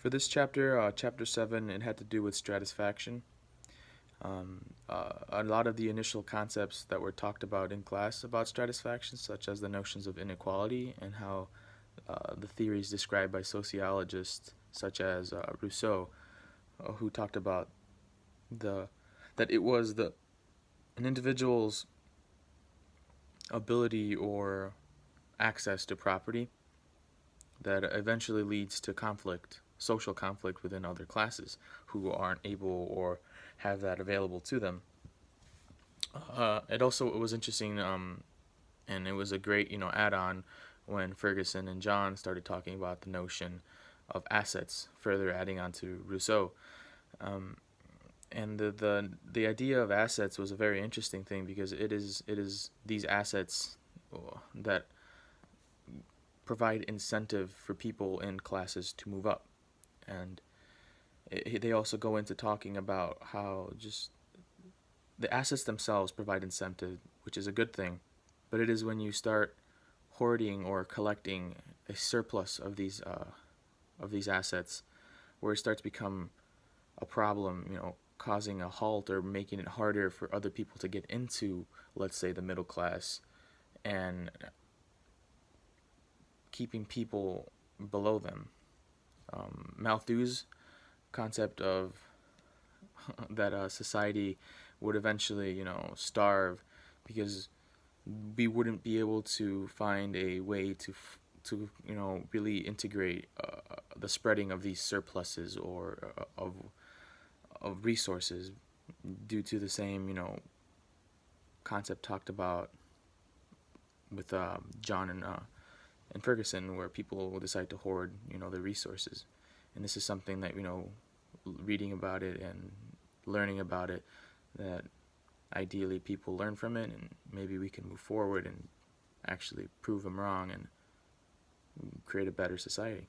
For this chapter, chapter 7, it had to do with stratisfaction. A lot of the initial concepts that were talked about in class about stratisfaction, such as the notions of inequality and how the theories described by sociologists such as Rousseau, who talked about the that it was an individual's ability or access to property that eventually leads to conflict, social conflict within other classes who aren't able or have that available to them. It was interesting, and it was a great add-on when Ferguson and John started talking about the notion of assets, further adding on to Rousseau. Um, and the idea of assets was a very interesting thing because it is these assets that provide incentive for people in classes to move up. And they also go into talking about how just the assets themselves provide incentive, which is a good thing, but it is when you start hoarding or collecting a surplus of these assets where it starts to become a problem, causing a halt or making it harder for other people to get into, let's say, the middle class, and keeping people below them. Malthus' concept of that society would eventually, starve because we wouldn't be able to find a way to really integrate the spreading of these surpluses or of resources due to the same concept talked about with John and Ferguson, where people will decide to hoard the resources. And this is something that reading about it and learning about it, that ideally people learn from it, and maybe we can move forward and actually prove them wrong and create a better society.